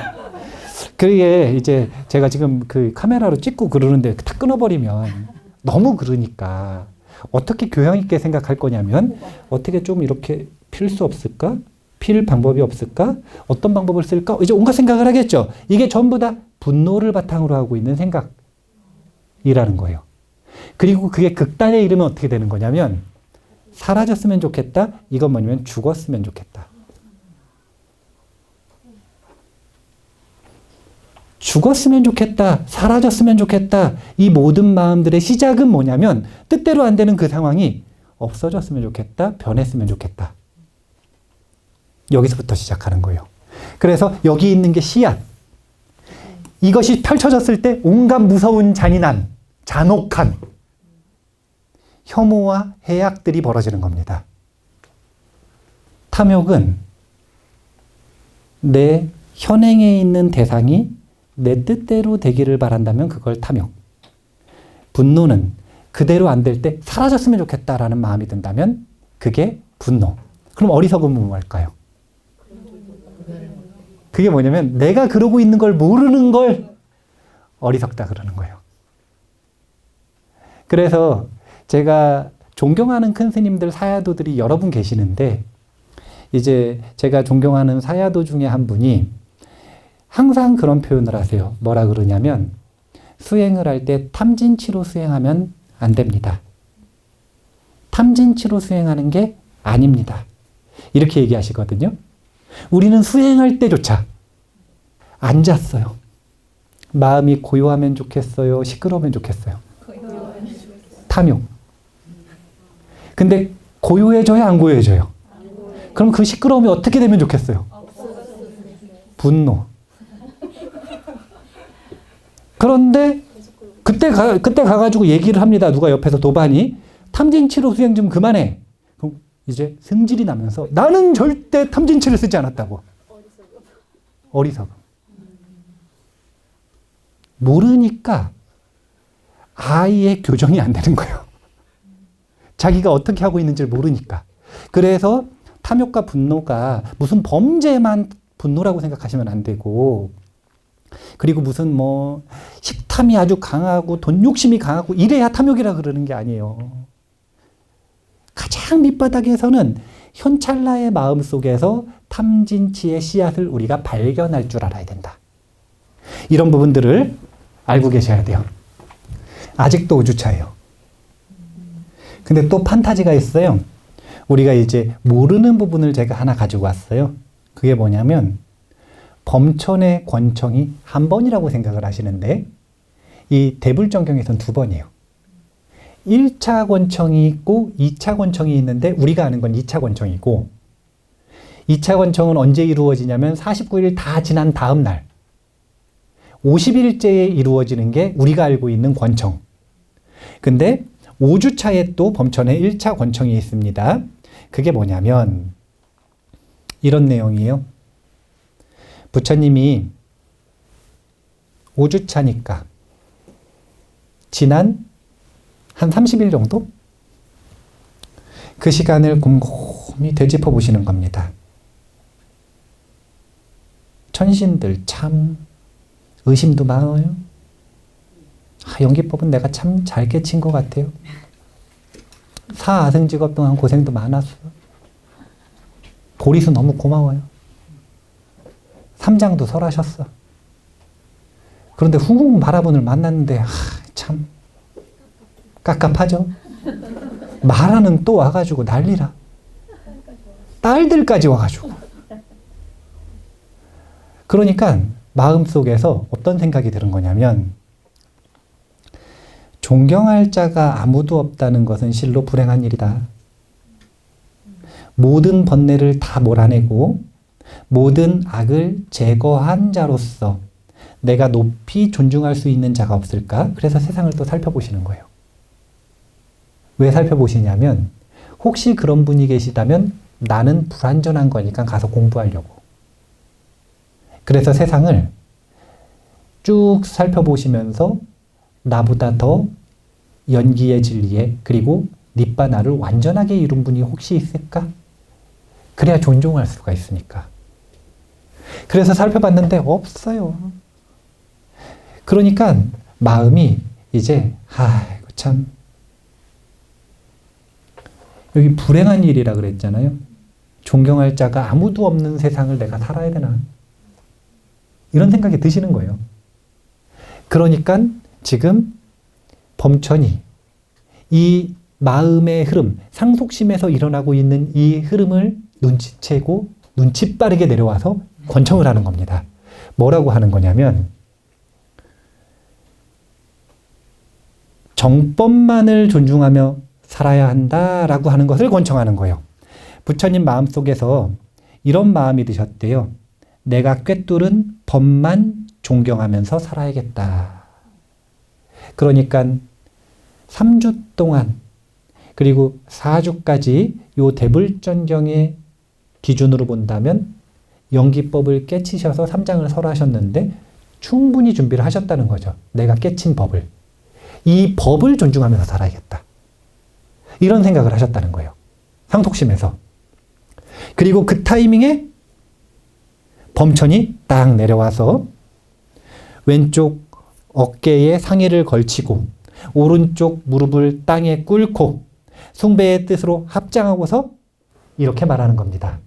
그게 이제 제가 지금 그 카메라로 찍고 그러는데 다 끊어버리면 너무 그러니까 어떻게 교양 있게 생각할 거냐면 어떻게 좀 이렇게 필 수 없을까? 필 방법이 없을까? 어떤 방법을 쓸까? 이제 온갖 생각을 하겠죠. 이게 전부 다 분노를 바탕으로 하고 있는 생각이라는 거예요. 그리고 그게 극단에 이르면 어떻게 되는 거냐면 사라졌으면 좋겠다. 이건 뭐냐면 죽었으면 좋겠다. 죽었으면 좋겠다. 사라졌으면 좋겠다. 이 모든 마음들의 시작은 뭐냐면 뜻대로 안 되는 그 상황이 없어졌으면 좋겠다. 변했으면 좋겠다. 여기서부터 시작하는 거예요. 그래서 여기 있는 게 씨앗. 이것이 펼쳐졌을 때 온갖 무서운 잔인함, 잔혹함, 혐오와 해악들이 벌어지는 겁니다. 탐욕은 내 현행에 있는 대상이 내 뜻대로 되기를 바란다면 그걸 탐욕. 분노는 그대로 안 될 때 사라졌으면 좋겠다라는 마음이 든다면 그게 분노. 그럼 어리석음은 뭘까요? 그게 뭐냐면 내가 그러고 있는 걸 모르는 걸 어리석다 그러는 거예요. 그래서 제가 존경하는 큰 스님들, 사야도들이 여러 분 계시는데 이제 제가 존경하는 사야도 중에 한 분이 항상 그런 표현을 하세요. 뭐라 그러냐면 수행을 할 때 탐진치로 수행하면 안 됩니다. 탐진치로 수행하는 게 아닙니다. 이렇게 얘기하시거든요. 우리는 수행할 때조차 앉았어요. 마음이 고요하면 좋겠어요? 시끄러우면 좋겠어요? 탐욕. 근데 고요해져요? 안 고요해져요? 그럼 그 시끄러움이 어떻게 되면 좋겠어요? 분노. 그런데 그때 가가지고 얘기를 합니다. 누가 옆에서 도반이 탐진치로 수행 좀 그만해. 그럼 이제 승질이 나면서 나는 절대 탐진치를 쓰지 않았다고. 어리석음. 모르니까 아예 교정이 안 되는 거예요. 자기가 어떻게 하고 있는지를 모르니까. 그래서 탐욕과 분노가 무슨 범죄만 분노라고 생각하시면 안 되고, 그리고 무슨 뭐 식탐이 아주 강하고 돈 욕심이 강하고 이래야 탐욕이라 그러는 게 아니에요. 가장 밑바닥에서는 현찰나의 마음 속에서 탐진치의 씨앗을 우리가 발견할 줄 알아야 된다. 이런 부분들을 알고 계셔야 돼요. 아직도 5주차예요. 근데 또 판타지가 있어요. 우리가 이제 모르는 부분을 제가 하나 가지고 왔어요. 그게 뭐냐면 범천의 권청이 한 번이라고 생각을 하시는데 이 대불정경에서는 2번이에요. 1차 권청이 있고 2차 권청이 있는데 우리가 아는 건 2차 권청이고, 2차 권청은 언제 이루어지냐면 49일 다 지난 다음 날 50일째에 이루어지는 게 우리가 알고 있는 권청. 근데 5주차에 또 범천에 1차 권청이 있습니다. 그게 뭐냐면 이런 내용이에요. 부처님이 5주차니까 지난 한 30일 정도? 그 시간을 곰곰이 되짚어 보시는 겁니다. 천신들 참 의심도 많아요. 연기법은 내가 참 잘 깨친 것 같아요. 사아승직업 동안 고생도 많았어. 보리수 너무 고마워요. 삼장도 설하셨어. 그런데 후궁 바라본을 만났는데 참 깝깝하죠. 마라는 또 와가지고 난리라. 딸들까지 와가지고. 그러니까 마음속에서 어떤 생각이 드는 거냐면 존경할 자가 아무도 없다는 것은 실로 불행한 일이다. 모든 번뇌를 다 몰아내고 모든 악을 제거한 자로서 내가 높이 존중할 수 있는 자가 없을까? 그래서 세상을 또 살펴보시는 거예요. 왜 살펴보시냐면 혹시 그런 분이 계시다면 나는 불완전한 거니까 가서 공부하려고. 그래서 세상을 쭉 살펴보시면서 나보다 더 연기의 진리에 그리고 니바나를 완전하게 이룬 분이 혹시 있을까? 그래야 존중할 수가 있으니까. 그래서 살펴봤는데 없어요. 그러니까 마음이 이제 아이고 참 여기 불행한 일이라 그랬잖아요. 존경할 자가 아무도 없는 세상을 내가 살아야 되나? 이런 생각이 드시는 거예요. 그러니까 지금 범천이 이 마음의 흐름, 상속심에서 일어나고 있는 이 흐름을 눈치채고 눈치 빠르게 내려와서 권청을 하는 겁니다. 뭐라고 하는 거냐면 정법만을 존중하며 살아야 한다라고 하는 것을 권청하는 거예요. 부처님 마음속에서 이런 마음이 드셨대요. 내가 꿰뚫은 법만 존경하면서 살아야겠다. 그러니까 3주 동안 그리고 4주까지 요 대불전경의 기준으로 본다면 연기법을 깨치셔서 3장을 설하셨는데 충분히 준비를 하셨다는 거죠. 내가 깨친 법을. 이 법을 존중하면서 살아야겠다. 이런 생각을 하셨다는 거예요. 상속심에서. 그리고 그 타이밍에 범천이 딱 내려와서 왼쪽 어깨에 상의를 걸치고 오른쪽 무릎을 땅에 꿇고 숭배의 뜻으로 합장하고서 이렇게 말하는 겁니다.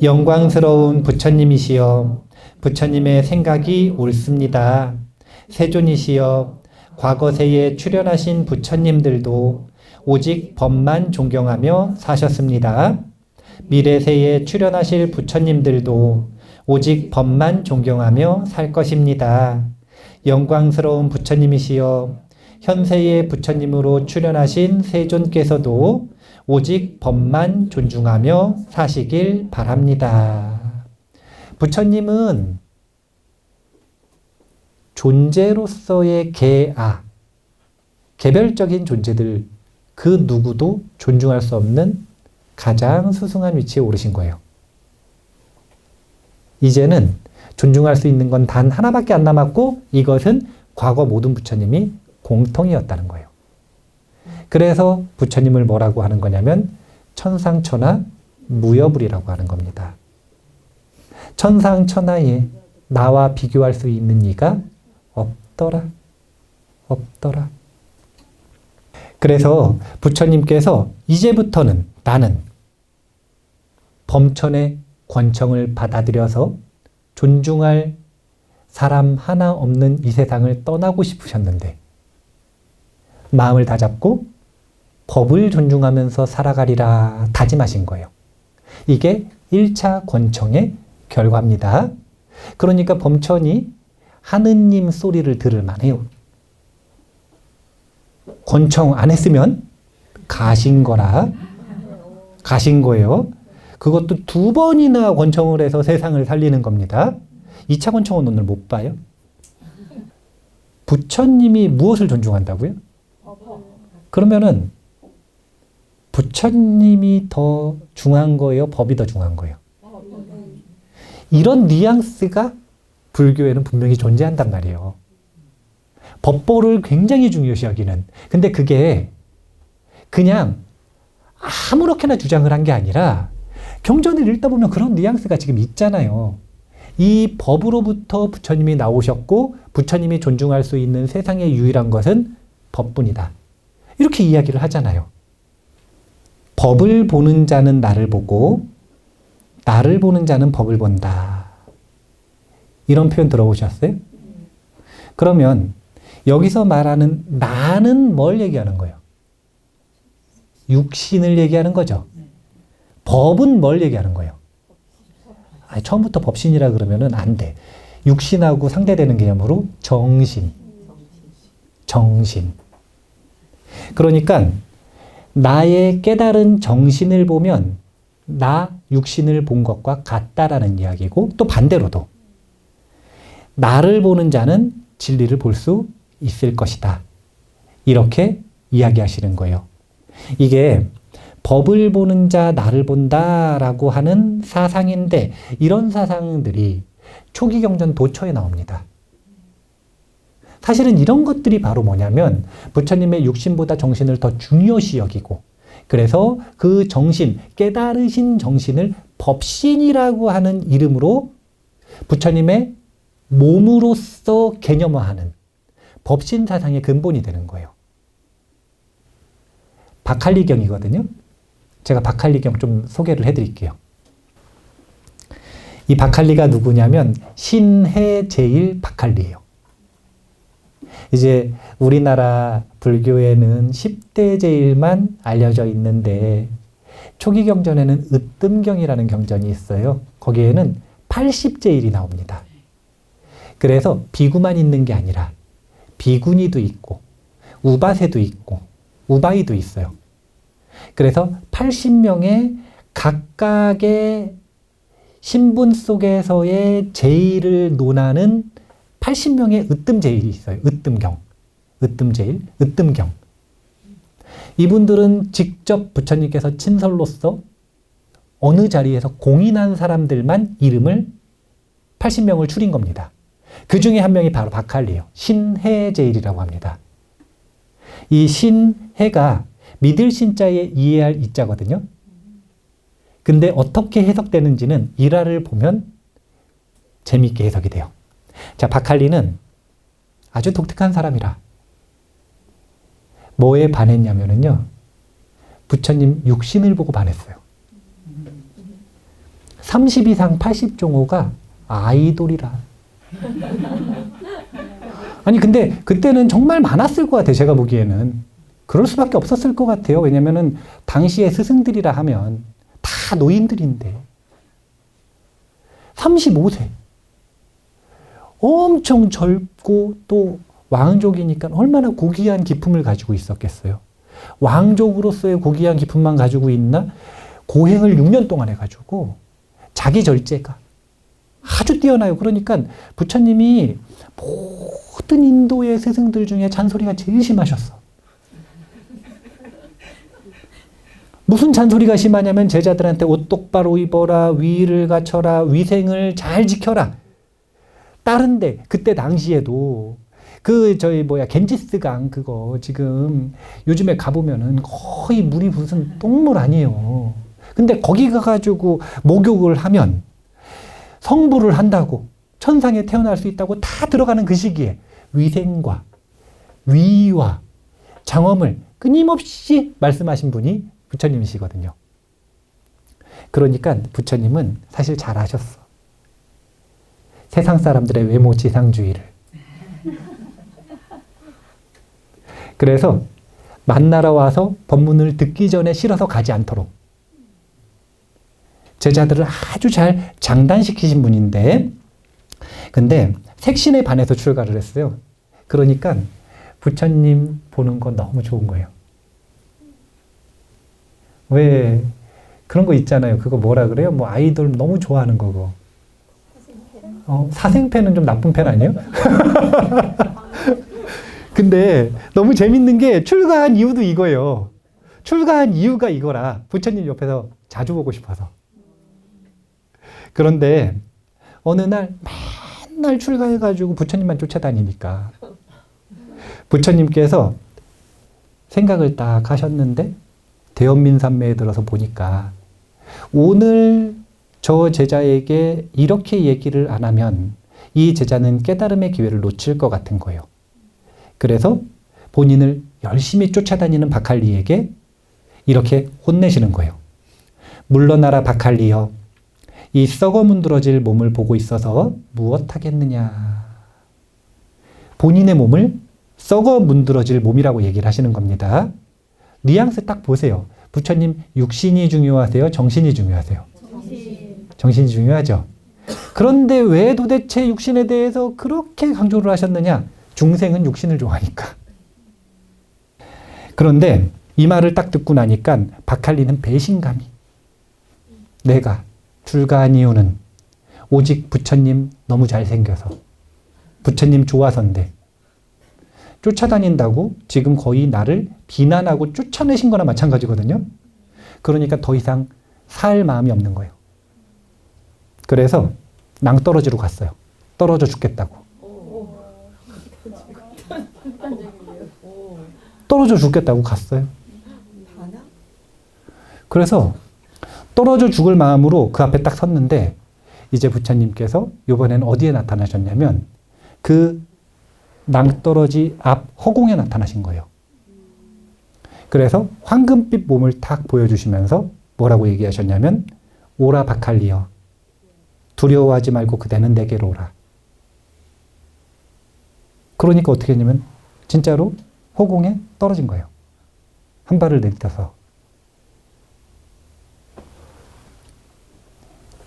영광스러운 부처님이시여, 부처님의 생각이 옳습니다. 세존이시여, 과거세에 출연하신 부처님들도 오직 법만 존경하며 사셨습니다. 미래세에 출연하실 부처님들도 오직 법만 존경하며 살 것입니다. 영광스러운 부처님이시여, 현세의 부처님으로 출연하신 세존께서도 오직 법만 존중하며 사시길 바랍니다. 부처님은 존재로서의 개별적인 존재들 그 누구도 존중할 수 없는 가장 수승한 위치에 오르신 거예요. 이제는 존중할 수 있는 건 단 하나밖에 안 남았고 이것은 과거 모든 부처님이 공통이었다는 거예요. 그래서 부처님을 뭐라고 하는 거냐면 천상천하 무여불이라고 하는 겁니다. 천상천하에 나와 비교할 수 있는 이가 없더라. 없더라. 그래서 부처님께서 이제부터는 나는 범천의 권청을 받아들여서 존중할 사람 하나 없는 이 세상을 떠나고 싶으셨는데 마음을 다잡고 법을 존중하면서 살아가리라 다짐하신 거예요. 이게 1차 권청의 결과입니다. 그러니까 범천이 하느님 소리를 들을 만해요. 권청 안 했으면 가신 거예요. 그것도 2번이나 권청을 해서 세상을 살리는 겁니다. 2차 권청은 오늘 못 봐요. 부처님이 무엇을 존중한다고요? 그러면은 부처님이 더 중요한 거예요? 법이 더 중요한 거예요? 이런 뉘앙스가 불교에는 분명히 존재한단 말이에요. 법보를 굉장히 중요시 여기는. 근데 그게 그냥 아무렇게나 주장을 한 게 아니라 경전을 읽다 보면 그런 뉘앙스가 지금 있잖아요. 이 법으로부터 부처님이 나오셨고 부처님이 존중할 수 있는 세상의 유일한 것은 법뿐이다. 이렇게 이야기를 하잖아요. 법을 보는 자는 나를 보고 나를 보는 자는 법을 본다. 이런 표현 들어보셨어요? 그러면 여기서 말하는 나는 뭘 얘기하는 거예요? 육신을 얘기하는 거죠. 법은 뭘 얘기하는 거예요? 아니, 처음부터 법신이라 그러면은 안 돼. 육신하고 상대되는 개념으로 정신. 그러니까 나의 깨달은 정신을 보면 나 육신을 본 것과 같다라는 이야기고 또 반대로도 나를 보는 자는 진리를 볼 수 있을 것이다. 이렇게 이야기하시는 거예요. 이게 법을 보는 자 나를 본다라고 하는 사상인데 이런 사상들이 초기 경전 도처에 나옵니다. 사실은 이런 것들이 바로 뭐냐면 부처님의 육신보다 정신을 더 중요시 여기고 그래서 그 정신, 깨달으신 정신을 법신이라고 하는 이름으로 부처님의 몸으로서 개념화하는 법신 사상의 근본이 되는 거예요. 박할리경이거든요. 제가 박할리경 좀 소개를 해드릴게요. 이 박할리가 누구냐면 신해제일 박할리예요. 이제 우리나라 불교에는 10대 제일만 알려져 있는데 초기 경전에는 으뜸경이라는 경전이 있어요. 거기에는 80제일이 나옵니다. 그래서 비구만 있는 게 아니라 비구니도 있고 우바세도 있고 우바이도 있어요. 그래서 80명의 각각의 신분 속에서의 제일을 논하는 80명의 으뜸제일이 있어요. 으뜸경. 이분들은 직접 부처님께서 친설로서 어느 자리에서 공인한 사람들만 이름을 80명을 추린 겁니다. 그 중에 한 명이 바로 박할리예요. 신해제일이라고 합니다. 이 신, 해가 믿을 신자에 이해할 이자거든요. 근데 어떻게 해석되는지는 일화를 보면 재미있게 해석이 돼요. 자, 박할리는 아주 독특한 사람이라 뭐에 반했냐면요. 부처님 육신을 보고 반했어요. 30 이상 80종호가 아이돌이라. 아니 근데 그때는 정말 많았을 것 같아요. 제가 보기에는. 그럴 수밖에 없었을 것 같아요. 왜냐면은 당시의 스승들이라 하면 다 노인들인데 35세 엄청 젊고 또 왕족이니까 얼마나 고귀한 기품을 가지고 있었겠어요. 왕족으로서의 고귀한 기품만 가지고 있나? 고행을 6년 동안 해가지고 자기 절제가 아주 뛰어나요. 그러니까 부처님이 모든 인도의 스승들 중에 잔소리가 제일 심하셨어. 무슨 잔소리가 심하냐면 제자들한테 옷 똑바로 입어라, 위를 갖춰라, 위생을 잘 지켜라. 다른데 그때 당시에도 겐지스강 그거 지금 요즘에 가보면은 거의 물이 무슨 똥물 아니에요. 근데 거기 가가지고 목욕을 하면 성불을 한다고 천상에 태어날 수 있다고 다 들어가는 그 시기에 위생과 위와 장엄을 끊임없이 말씀하신 분이 부처님이시거든요. 그러니까 부처님은 사실 잘 아셨어. 세상 사람들의 외모 지상주의를. 그래서 만나러 와서 법문을 듣기 전에 싫어서 가지 않도록 제자들을 아주 잘 장단시키신 분인데, 근데 색신에 반해서 출가를 했어요. 그러니까 부처님 보는 건 너무 좋은 거예요. 왜 그런 거 있잖아요. 그거 뭐라 그래요? 뭐 아이돌 너무 좋아하는 거고. 사생팬은 좀 나쁜 팬 아니에요? 근데 너무 재밌는 게 출가한 이유도 이거예요. 출가한 이유가 이거라. 부처님 옆에서 자주 보고 싶어서. 그런데 어느 날 맨날 출가해가지고 부처님만 쫓아다니니까 부처님께서 생각을 딱 하셨는데 대연민산매에 들어서 보니까 오늘 저 제자에게 이렇게 얘기를 안 하면 이 제자는 깨달음의 기회를 놓칠 것 같은 거예요. 그래서 본인을 열심히 쫓아다니는 박할리에게 이렇게 혼내시는 거예요. 물러나라 박할리여, 이 썩어 문드러질 몸을 보고 있어서 무엇하겠느냐. 본인의 몸을 썩어 문드러질 몸이라고 얘기를 하시는 겁니다. 뉘앙스 딱 보세요. 부처님 육신이 중요하세요? 정신이 중요하세요? 정신이 중요하죠. 그런데 왜 도대체 육신에 대해서 그렇게 강조를 하셨느냐? 중생은 육신을 좋아하니까. 그런데 이 말을 딱 듣고 나니까 박할리는 배신감이, 내가 출가한 이유는 오직 부처님 너무 잘생겨서, 부처님 좋아서인데 쫓아다닌다고 지금 거의 나를 비난하고 쫓아내신 거나 마찬가지거든요. 그러니까 더 이상 살 마음이 없는 거예요. 그래서 낭떠러지로 갔어요. 떨어져 죽겠다고. 떨어져 죽겠다고 갔어요. 그래서 떨어져 죽을 마음으로 그 앞에 딱 섰는데 이제 부처님께서 이번에는 어디에 나타나셨냐면 그 낭떠러지 앞 허공에 나타나신 거예요. 그래서 황금빛 몸을 탁 보여주시면서 뭐라고 얘기하셨냐면 오라 박할리여, 두려워하지 말고 그대는 내게로 오라. 그러니까 어떻게 했냐면 진짜로 허공에 떨어진 거예요. 한 발을 내딛어서.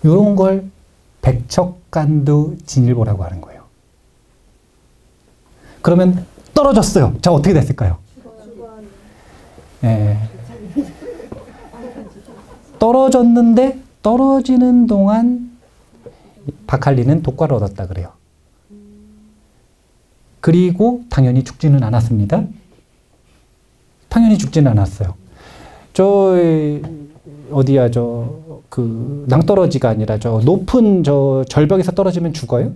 이런 걸 백척간두 진일보라고 하는 거예요. 그러면 떨어졌어요. 자, 어떻게 됐을까요? 예. 떨어졌는데 떨어지는 동안 박할리는 독과를 얻었다 그래요. 그리고 당연히 죽지는 않았습니다. 당연히 죽지는 않았어요. 어디야, 낭떠러지가 아니라 높은 절벽에서 떨어지면 죽어요?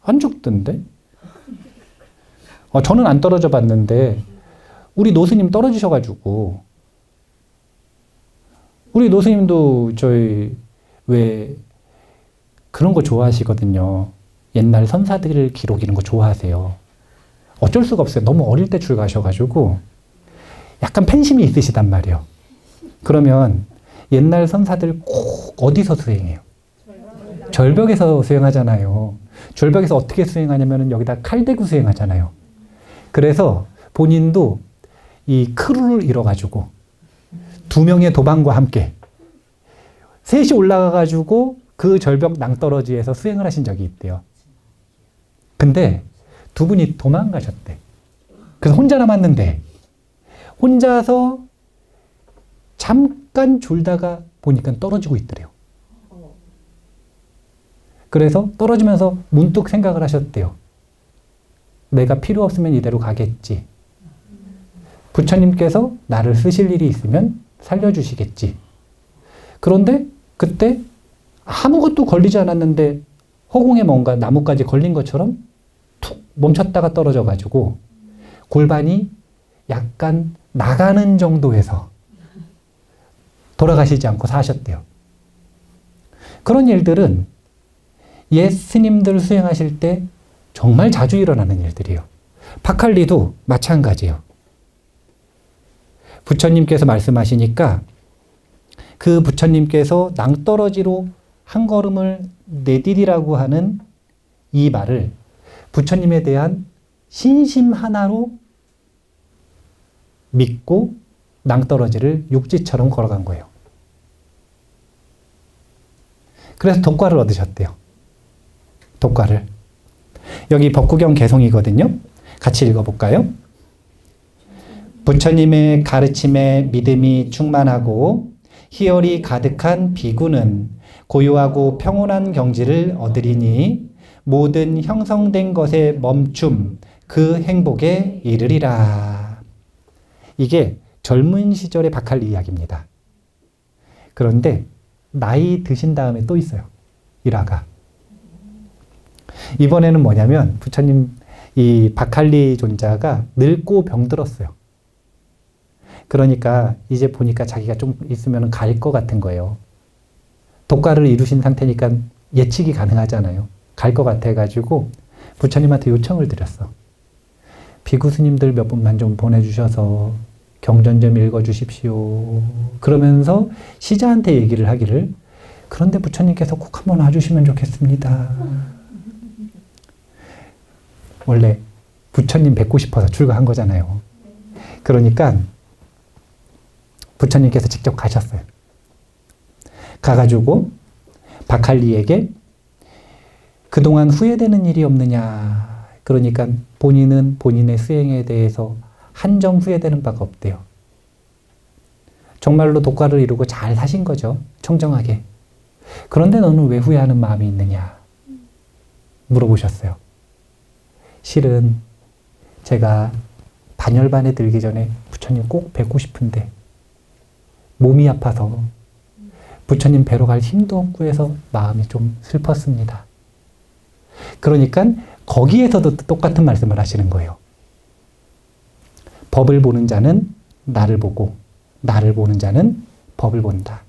안 죽던데? 저는 안 떨어져 봤는데, 우리 노스님 떨어지셔가지고, 우리 노스님도 저희 왜 그런 거 좋아하시거든요. 옛날 선사들 기록 이런 거 좋아하세요. 어쩔 수가 없어요. 너무 어릴 때 출가하셔가지고 약간 팬심이 있으시단 말이에요. 그러면 옛날 선사들 꼭 어디서 수행해요? 절벽에서 수행하잖아요. 절벽에서 어떻게 수행하냐면 여기다 칼 대고 수행하잖아요. 그래서 본인도 이 크루를 이뤄가지고 2명의 도반과 함께 셋이 올라가가지고 그 절벽 낭떠러지에서 수행을 하신 적이 있대요. 근데 2분이 도망가셨대. 그래서 혼자 남았는데 혼자서 잠깐 졸다가 보니까 떨어지고 있더래요. 그래서 떨어지면서 문득 생각을 하셨대요. 내가 필요 없으면 이대로 가겠지. 부처님께서 나를 쓰실 일이 있으면 살려주시겠지. 그런데 그때 아무것도 걸리지 않았는데 허공에 뭔가 나뭇가지 걸린 것처럼 툭 멈췄다가 떨어져가지고 골반이 약간 나가는 정도에서 돌아가시지 않고 사셨대요. 그런 일들은 옛 스님들 수행하실 때 정말 자주 일어나는 일들이에요. 파칼리도 마찬가지예요. 부처님께서 말씀하시니까 그 부처님께서 낭떠러지로 한 걸음을 내디디라고 하는 이 말을 부처님에 대한 신심 하나로 믿고 낭떠러지를 육지처럼 걸어간 거예요. 그래서 덕과를 얻으셨대요. 덕과를. 여기 법구경 개송이거든요. 같이 읽어볼까요? 부처님의 가르침에 믿음이 충만하고 희열이 가득한 비구는 고요하고 평온한 경지를 얻으리니 모든 형성된 것의 멈춤, 그 행복에 이르리라. 이게 젊은 시절의 바칼리 이야기입니다. 그런데 나이 드신 다음에 또 있어요. 일화가. 이번에는 뭐냐면 부처님 이 바칼리 존자가 늙고 병들었어요. 그러니까 이제 보니까 자기가 좀 있으면 갈 것 같은 거예요. 독과를 이루신 상태니까 예측이 가능하잖아요. 갈 것 같아가지고 부처님한테 요청을 드렸어. 비구 스님들 몇 분만 좀 보내주셔서 경전 좀 읽어주십시오. 그러면서 시자한테 얘기를 하기를, 그런데 부처님께서 꼭 한번 와주시면 좋겠습니다. 원래 부처님 뵙고 싶어서 출가한 거잖아요. 그러니까 부처님께서 직접 가셨어요. 가가지고 바칼리에게 그동안 후회되는 일이 없느냐. 그러니까 본인은 본인의 수행에 대해서 한정 후회되는 바가 없대요. 정말로 독과를 이루고 잘 사신 거죠. 청정하게. 그런데 너는 왜 후회하는 마음이 있느냐 물어보셨어요. 실은 제가 반열반에 들기 전에 부처님 꼭 뵙고 싶은데 몸이 아파서 부처님 뵈러 갈 힘도 없고 해서 마음이 좀 슬펐습니다. 그러니까 거기에서도 똑같은 말씀을 하시는 거예요. 법을 보는 자는 나를 보고 나를 보는 자는 법을 본다.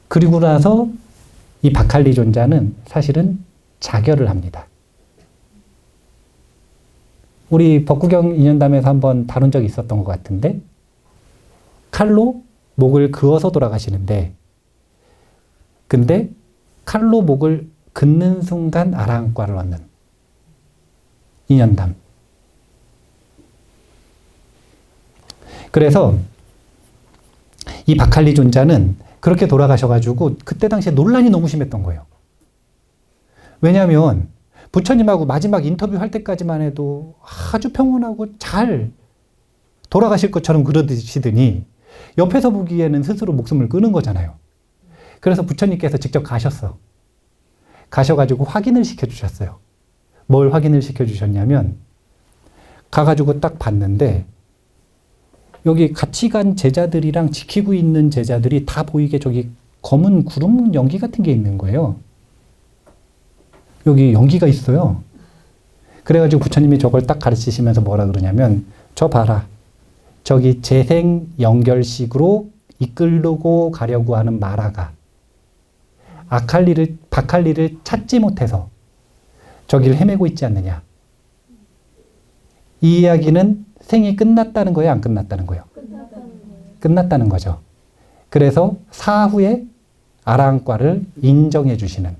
그리고 나서 이 바칼리 존자는 사실은 자결을 합니다. 우리 법구경 인연담에서 한번 다룬 적이 있었던 것 같은데 칼로 목을 그어서 돌아가시는데 근데 칼로 목을 긋는 순간 아라한과를 얻는 인연담. 그래서 이 바칼리 존자는 그렇게 돌아가셔가지고 그때 당시에 논란이 너무 심했던 거예요. 왜냐하면 부처님하고 마지막 인터뷰할 때까지만 해도 아주 평온하고 잘 돌아가실 것처럼 그러시더니 옆에서 보기에는 스스로 목숨을 끊은 거잖아요. 그래서 부처님께서 직접 가셨어. 가셔가지고 확인을 시켜주셨어요. 뭘 확인을 시켜주셨냐면 가가지고 딱 봤는데 여기 같이 간 제자들이랑 지키고 있는 제자들이 다 보이게 저기 검은 구름 연기 같은 게 있는 거예요. 여기 연기가 있어요. 그래가지고 부처님이 저걸 딱 가르치시면서 뭐라 그러냐면 저 봐라. 저기 재생 연결식으로 이끌고 가려고 하는 마라가 박할리를 찾지 못해서 저기를 헤매고 있지 않느냐. 이 이야기는 생이 끝났다는 거예요? 안 끝났다는 거예요? 끝났다는 거죠. 그래서 사후에 아라한과를 인정해 주시는.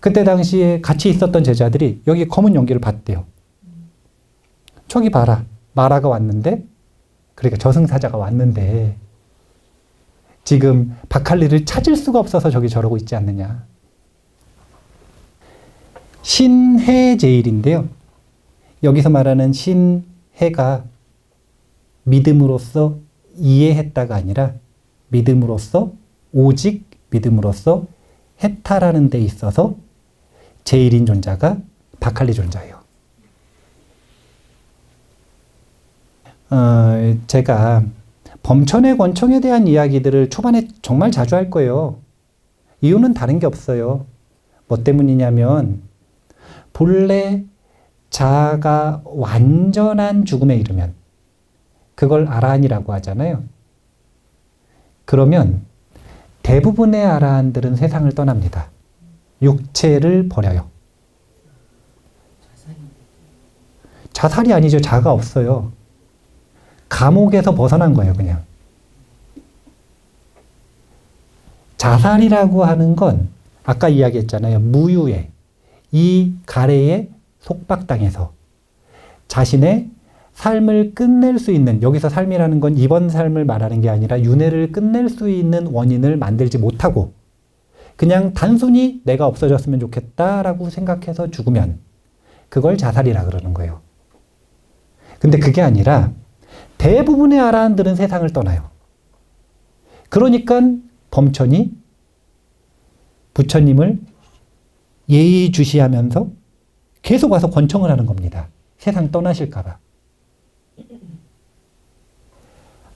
그때 당시에 같이 있었던 제자들이 여기 검은 연기를 봤대요. 저기 봐라. 마라가 왔는데, 그러니까 저승사자가 왔는데 지금 박할리를 찾을 수가 없어서 저기 저러고 있지 않느냐. 신해제일인데요. 여기서 말하는 신해가 믿음으로써 이해했다가 아니라 믿음으로써, 오직 믿음으로써 해탈하는 데 있어서 제일인 존자가 박할리 존자예요. 제가 범천의 권총에 대한 이야기들을 초반에 정말 자주 할 거예요. 이유는 다른 게 없어요. 뭐 때문이냐면 본래 자아가 완전한 죽음에 이르면 그걸 아라한이라고 하잖아요. 그러면 대부분의 아라한들은 세상을 떠납니다. 육체를 버려요. 자살이 아니죠. 자가 없어요. 감옥에서 벗어난 거예요, 그냥. 자살이라고 하는 건 아까 이야기했잖아요. 무유에, 이 가래에 속박당해서 자신의 삶을 끝낼 수 있는, 여기서 삶이라는 건 이번 삶을 말하는 게 아니라 윤회를 끝낼 수 있는 원인을 만들지 못하고 그냥 단순히 내가 없어졌으면 좋겠다라고 생각해서 죽으면 그걸 자살이라 그러는 거예요. 근데 그게 아니라 대부분의 아라한들은 세상을 떠나요. 그러니까 범천이 부처님을 예의주시하면서 계속 와서 권청을 하는 겁니다. 세상 떠나실까 봐.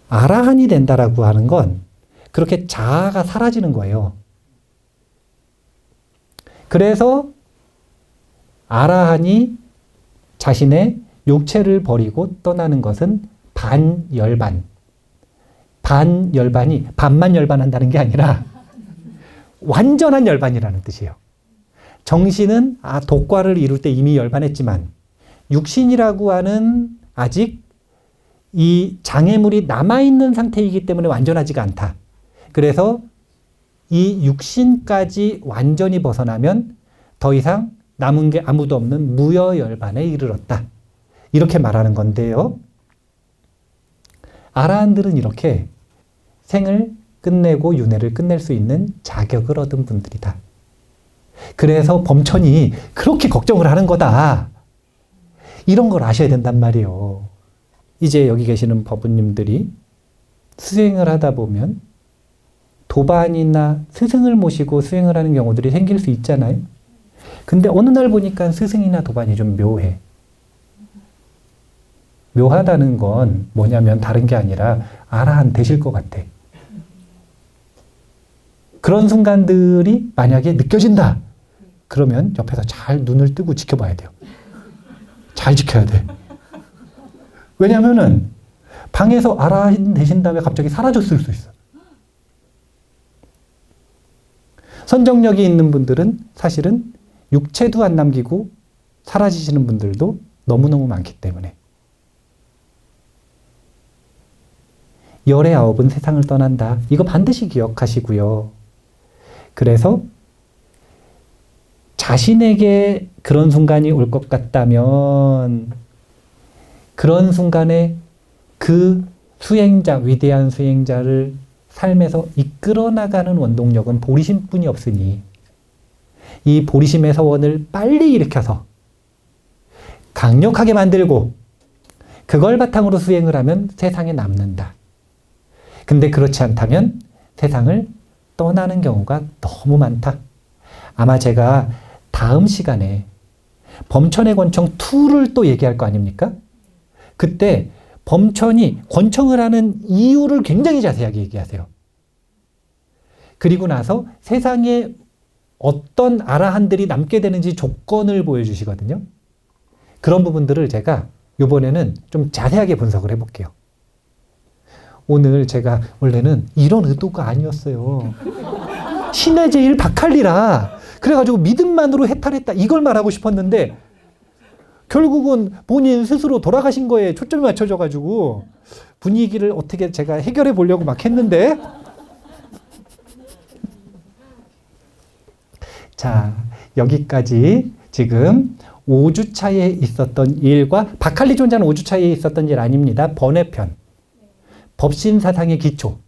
아라한이 된다라고 하는 건 그렇게 자아가 사라지는 거예요. 그래서 아라한이 자신의 육체를 버리고 떠나는 것은 반열반. 반열반이 반만 열반한다는 게 아니라 완전한 열반이라는 뜻이에요. 정신은 독과를 이룰 때 이미 열반했지만 육신이라고 하는 아직 이 장애물이 남아있는 상태이기 때문에 완전하지가 않다. 그래서 이 육신까지 완전히 벗어나면 더 이상 남은 게 아무도 없는 무여열반에 이르렀다. 이렇게 말하는 건데요. 아라한들은 이렇게 생을 끝내고 윤회를 끝낼 수 있는 자격을 얻은 분들이다. 그래서 범천이 그렇게 걱정을 하는 거다. 이런 걸 아셔야 된단 말이에요. 이제 여기 계시는 법부님들이 수행을 하다 보면 도반이나 스승을 모시고 수행을 하는 경우들이 생길 수 있잖아요. 근데 어느 날 보니까 스승이나 도반이 좀 묘해. 묘하다는 건 뭐냐면 다른 게 아니라 아라한 되실 것 같아. 그런 순간들이 만약에 느껴진다. 그러면 옆에서 잘 눈을 뜨고 지켜봐야 돼요. 잘 지켜야 돼. 왜냐면은 방에서 아라한 되신 다음에 갑자기 사라졌을 수 있어. 선정력이 있는 분들은 사실은 육체도 안 남기고 사라지시는 분들도 너무너무 많기 때문에. 열의 아홉은 세상을 떠난다. 이거 반드시 기억하시고요. 그래서 자신에게 그런 순간이 올 것 같다면 그런 순간에 그 수행자, 위대한 수행자를 삶에서 이끌어 나가는 원동력은 보리심뿐이 없으니 이 보리심의 서원을 빨리 일으켜서 강력하게 만들고 그걸 바탕으로 수행을 하면 세상에 남는다. 근데 그렇지 않다면 세상을 떠나는 경우가 너무 많다. 아마 제가 다음 시간에 범천의 권청 2를 또 얘기할 거 아닙니까? 그때 범천이 권청을 하는 이유를 굉장히 자세하게 얘기하세요. 그리고 나서 세상에 어떤 아라한들이 남게 되는지 조건을 보여주시거든요. 그런 부분들을 제가 이번에는 좀 자세하게 분석을 해볼게요. 오늘 제가 원래는 이런 의도가 아니었어요. 신의 제일 박할리라 그래가지고 믿음만으로 해탈했다 이걸 말하고 싶었는데 결국은 본인 스스로 돌아가신 거에 초점이 맞춰져가지고 분위기를 어떻게 제가 해결해 보려고 막 했는데 자, 여기까지 지금 5주차에 있었던 일과 박할리 존자는 5주차에 있었던 일 아닙니다. 번외편. 법신사상의 기초.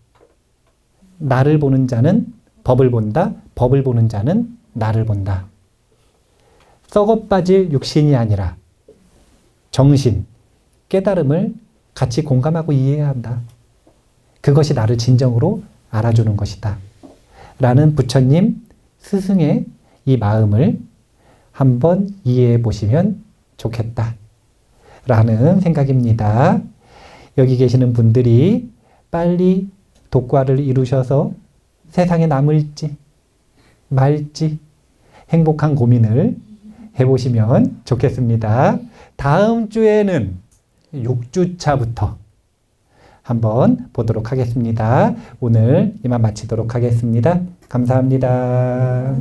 나를 보는 자는 법을 본다. 법을 보는 자는 나를 본다. 썩어빠질 육신이 아니라 정신, 깨달음을 같이 공감하고 이해해야 한다. 그것이 나를 진정으로 알아주는 것이다. 라는 부처님 스승의 이 마음을 한번 이해해 보시면 좋겠다. 라는 생각입니다. 여기 계시는 분들이 빨리 독과를 이루셔서 세상에 남을지 말지 행복한 고민을 해보시면 좋겠습니다. 다음 주에는 6주차부터 한번 보도록 하겠습니다. 오늘 이만 마치도록 하겠습니다. 감사합니다.